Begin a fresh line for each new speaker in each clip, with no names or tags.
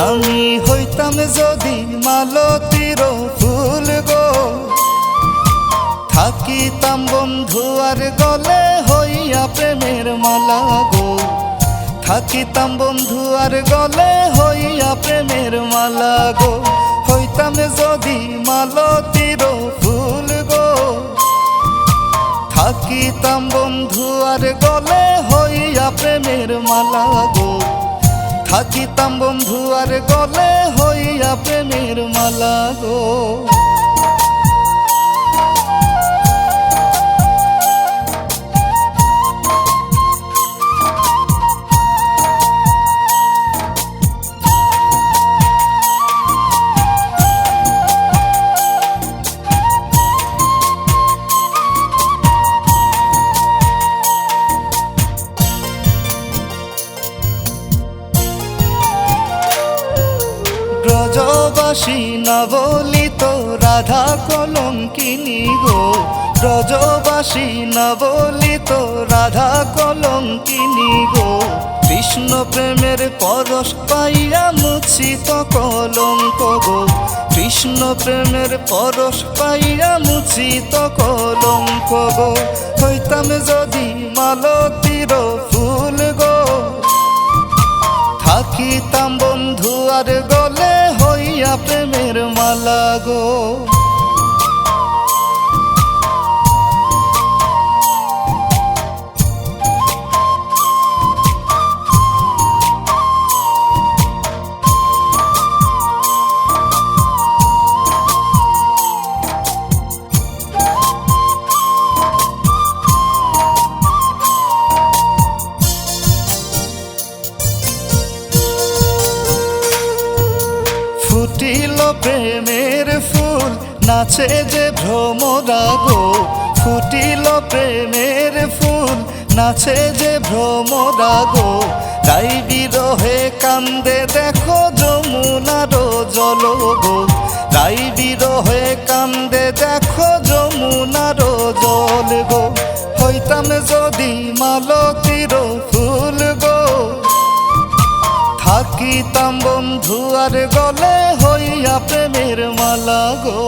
আমি হইতাম যদি মালতীর ফুল গো, থাকিতাম বন্ধু আর গলে হইয়া প্রেমের মালা গো। থাকিতাম বন্ধু আর গলে হইয়া প্রেমের মালা গো। হইতাম যদি মালতীর ফুল গো, থাকিতাম বন্ধু আর গলে হইয়া প্রেমের মালা গো। থাকিতাম বন্ধু আর গলে হইয়া প্রেমের মালা গো। ব্রজবাসী না বলি তো রাধা কলঙ্কিনী গো। ব্রজবাসী না বলি তো রাধা কলঙ্কিনী গো। কৃষ্ণ প্রেমের পরশ পাইয়া মুছিত কলঙ্ক গো। কৃষ্ণ প্রেমের পরশ পাইয়া মুছিত কলঙ্ক গো। হইতাম যদি মালতীর ফুল গো, থাকিতাম বন্ধু আর গলে হইয়া প্রেমের মালা গো। ফুটিল প্রেমের ফুল নাচে যে ভ্রমরা গো। ফুটিল প্রেমের ফুল নাচে যে ভ্রমরা গো। তাই বিরহে কান্দে দেখো যমুনার জল গো। তাই বিরহে কান্দে দেখো যমুনার জল গো। হইতাম যদি মালতীর ফুল গো, থাকিতাম বন্ধু আর গলে হইয়া প্রেমের মালা গো।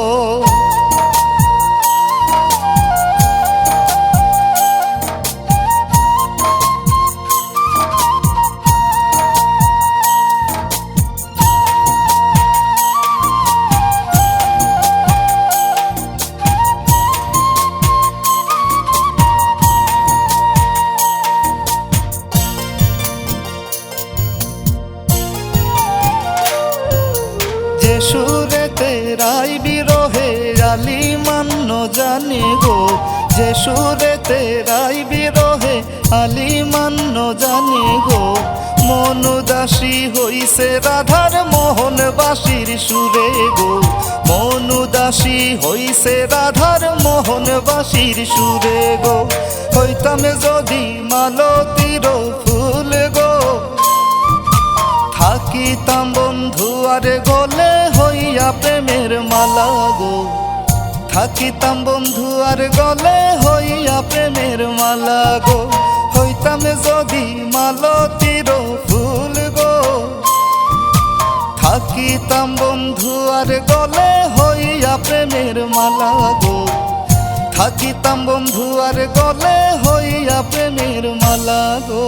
সুরেতে রাই বিরহে আলি মান্য জানি গো। যে সুরেতে রাই বিরহে আলি মান্য জানি গো। মনুদাসী হইছে রাধার মোহনবাসীর সুরে গো। মনুদাসী হইছে রাধার মোহনবাসীর সুরে গো। হইতাম যদি মালতীর ফুল গো, থাকিতাম বন্ধু আর গলে হইয়া প্রেমের মালা গো। থাকিতাম বন্ধু আর গলে হইয়া প্রেমের মালা গো। হইতাম যদি মালতীর ফুল গো, থাকিতাম বন্ধু আর গলে হইয়া প্রেমের মালা গো। থাকিতাম বন্ধু আর গলে হইয়া প্রেমের মালা গো।